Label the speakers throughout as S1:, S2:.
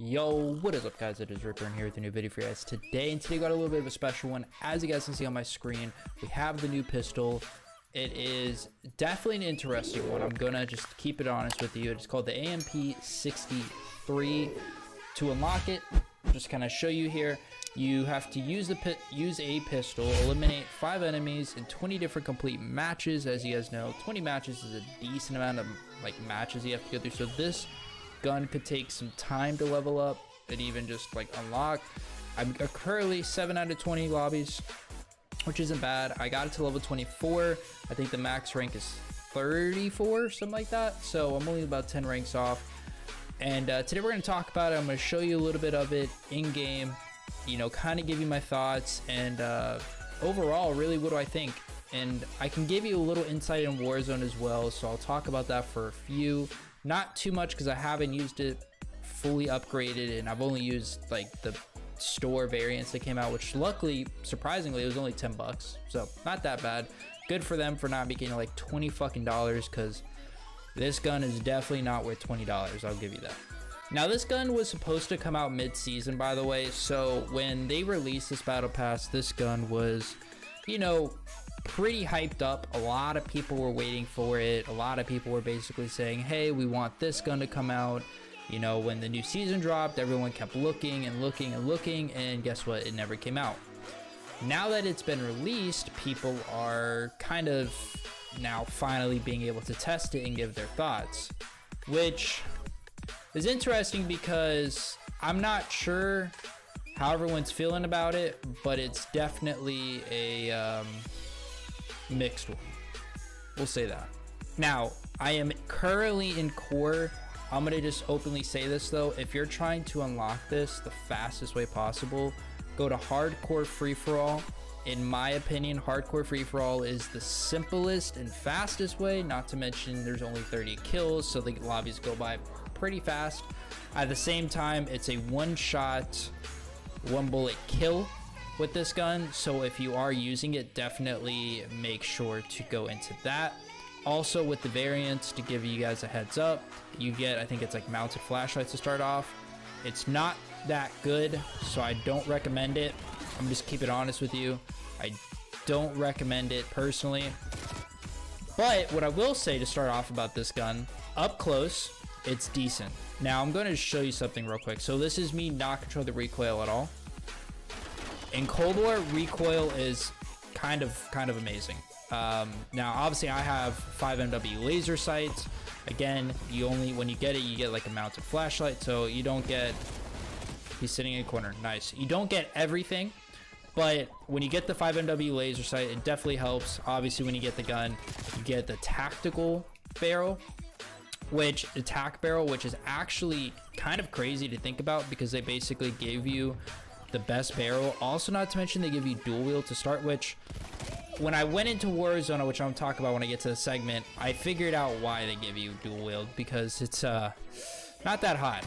S1: Yo, what is up guys, it is Rhipr and here with a new video for you guys today. And today got a little bit of a special one. As you guys can see on my screen, we have the new pistol. It is definitely an interesting one. I'm gonna just keep it honest with you. It's called the AMP-63. To unlock it, just kind of show you here, you have to use a pistol, eliminate 5 enemies in 20 different complete matches. As you guys know, 20 matches is a decent amount of matches you have to go through. So this gun could take some time to level up and even just unlock. I'm currently 7 out of 20 lobbies, which isn't bad. I got it to level 24. I think the max rank is 34, something like that. So I'm only about 10 ranks off. And today we're going to talk about it. I'm going to show you a little bit of it in game, you know, kind of give you my thoughts and overall, really, what do I think? And I can give you a little insight in Warzone as well. So I'll talk about that for a few. Not too much because I haven't used it fully upgraded, and I've only used the store variants that came out, which luckily, surprisingly, it was only 10 bucks. So not that bad. Good for them for not making it $20 fucking because this gun is definitely not worth $20. I'll give you that. Now this gun was supposed to come out mid-season, by the way. So when they released this battle pass, this gun was, you know, pretty hyped up. A lot of people were waiting for it. A lot of people were basically saying, hey, we want this gun to come out. You know, when the new season dropped, everyone kept looking and looking and looking, and guess what? It never came out. Now that it's been released, people are kind of now finally being able to test it and give their thoughts, which is interesting because I'm not sure how everyone's feeling about it, but it's definitely a mixed one. We'll say that. Now, I am currently in core. I'm gonna just openly say this though. If you're trying to unlock this the fastest way possible, go to hardcore free-for-all. In my opinion, hardcore free-for-all is the simplest and fastest way, not to mention there's only 30 kills, so the lobbies go by pretty fast. At the same time, it's a one-shot, one-bullet kill with this gun, so if you are using it, definitely make sure to go into that. Also, with the variants, to give you guys a heads up, you get, I think it's mounted flashlights to start off. It's not that good, so I don't recommend it. I'm just keep it honest with you. I don't recommend it personally. But what I will say to start off about this gun, up close, it's decent. Now I'm going to show you something real quick. So this is me not controlling the recoil at all. In Cold War, recoil is kind of amazing. Now obviously I have 5 MW laser sights. Again, you only, when you get it, you get a mounted flashlight, so you don't get, he's sitting in a corner, nice. You don't get everything, but when you get the 5 MW laser sight, it definitely helps. Obviously when you get the gun, you get the tactical barrel, which is actually kind of crazy to think about because they basically gave you the best barrel. Also, not to mention they give you dual wield to start, which when I went into Warzone, which I'm talking about when I get to the segment, I figured out why they give you dual wield, because it's not that hot.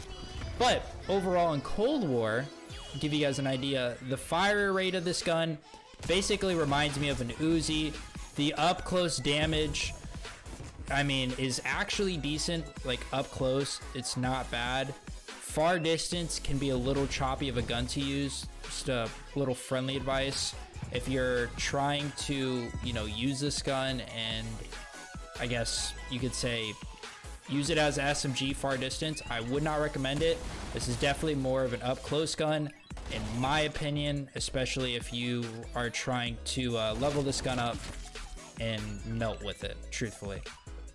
S1: But overall in Cold War, to give you guys an idea, the fire rate of this gun basically reminds me of an Uzi. The up close damage, I mean, is actually decent. Up close, it's not bad. Far distance can be a little choppy of a gun to use. Just a little friendly advice. If you're trying to, you know, use this gun and I guess you could say use it as an SMG far distance, I would not recommend it. This is definitely more of an up close gun, in my opinion, especially if you are trying to level this gun up and melt with it, truthfully.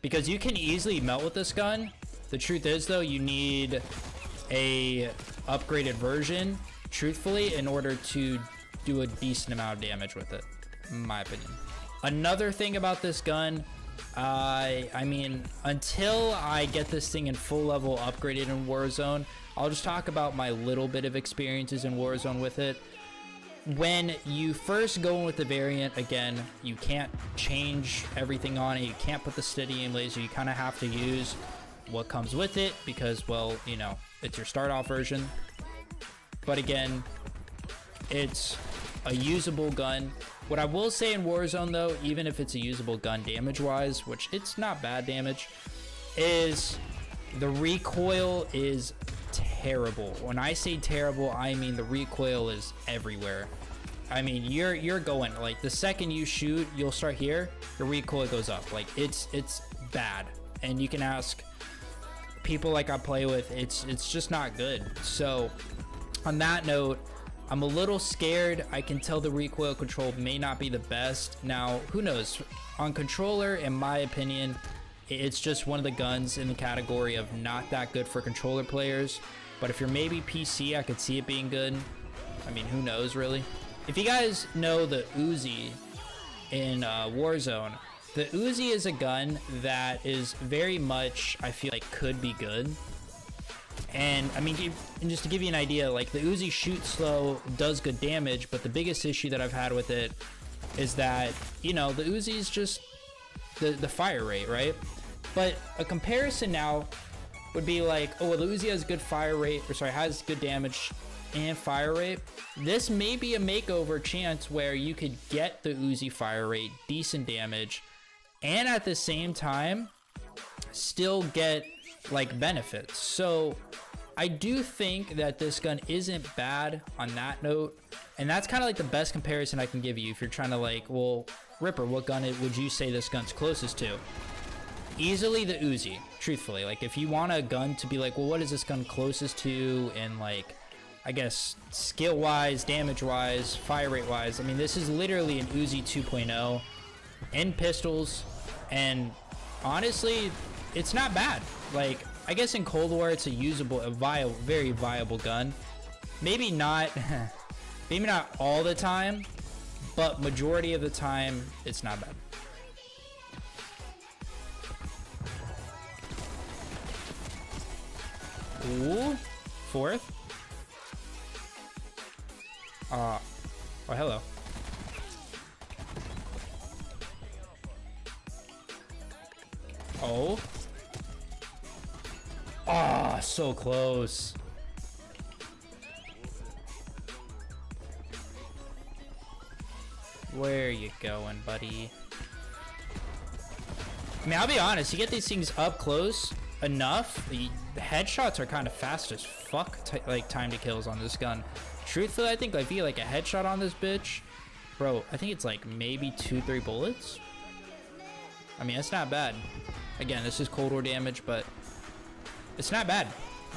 S1: Because you can easily melt with this gun. The truth is though, you need a upgraded version, truthfully, in order to do a decent amount of damage with it, in my opinion. Another thing about this gun, I mean, until I get this thing in full level upgraded in Warzone, I'll just talk about my little bit of experiences in Warzone with it. When you first go in with the variant, again, you can't change everything on it. You can't put the steady aim laser. You kind of have to use what comes with it because, well, you know, it's your start off version. But again, it's a usable gun. What I will say in Warzone though, even if it's a usable gun damage wise, which it's not bad damage, is the recoil is terrible. When I say terrible, I mean the recoil is everywhere. I mean, you're going, like, the second you shoot, you'll start here, your recoil goes up. Like, it's bad. And you can ask people like I play with, it's just not good. So on that note, I'm a little scared. I can tell the recoil control may not be the best. Now, who knows? On controller, in my opinion, it's just one of the guns in the category of not that good for controller players. But if you're maybe PC, I could see it being good. I mean, who knows, really? If you guys know the Uzi in Warzone, the Uzi is a gun that is very much, I feel like, could be good. And I mean, and just to give you an idea, like, the Uzi shoots slow, does good damage, but the biggest issue that I've had with it is that, you know, the Uzi is just the fire rate, right? But a comparison now would be like, oh, well, the Uzi has good fire rate, or sorry, has good damage and fire rate. This may be a makeover chance where you could get the Uzi fire rate, decent damage, and at the same time still get like benefits. So I do think that this gun isn't bad on that note, and that's kind of like the best comparison I can give you if you're trying to, like, well, Rhipr, what gun would you say this gun's closest to? Easily the Uzi, truthfully. Like, if you want a gun to be like, well, what is this gun closest to, and, like, I guess skill wise, damage wise, fire rate wise, I mean, this is literally an Uzi 2.0 in pistols, and honestly, it's not bad. Like, I guess in Cold War, it's a usable, very viable gun. Maybe not, maybe not all the time, but majority of the time, it's not bad. Ooh, fourth. Oh, hello. Oh. Oh, so close. Where are you going, buddy? I mean, I'll be honest, you get these things up close enough, the headshots are kind of fast as fuck, like, time to kills on this gun. Truthfully, I think if you get like a headshot on this bitch, bro, I think it's like maybe 2-3 bullets. I mean, it's not bad. Again, this is Cold War damage, but it's not bad,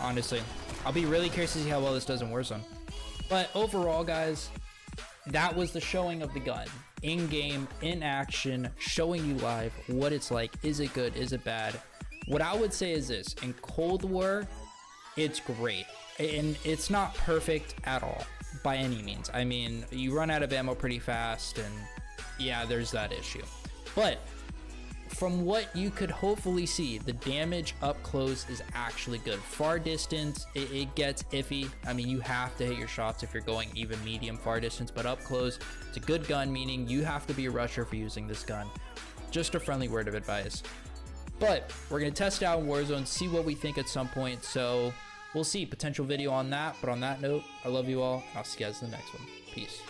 S1: honestly. I'll be really curious to see how well this does in Warzone. But overall, guys, that was the showing of the gun. In-game, in action, showing you live what it's like. Is it good? Is it bad? What I would say is this. In Cold War, it's great. And it's not perfect at all, by any means. I mean, you run out of ammo pretty fast, and yeah, there's that issue. But from what you could hopefully see, the damage up close is actually good. Far distance, it gets iffy. I mean, you have to hit your shots if you're going even medium far distance, but up close, it's a good gun, meaning you have to be a rusher for using this gun. Just a friendly word of advice. But we're going to test out in Warzone, see what we think at some point. So we'll see, potential video on that. But on that note, I love you all. I'll see you guys in the next one. Peace.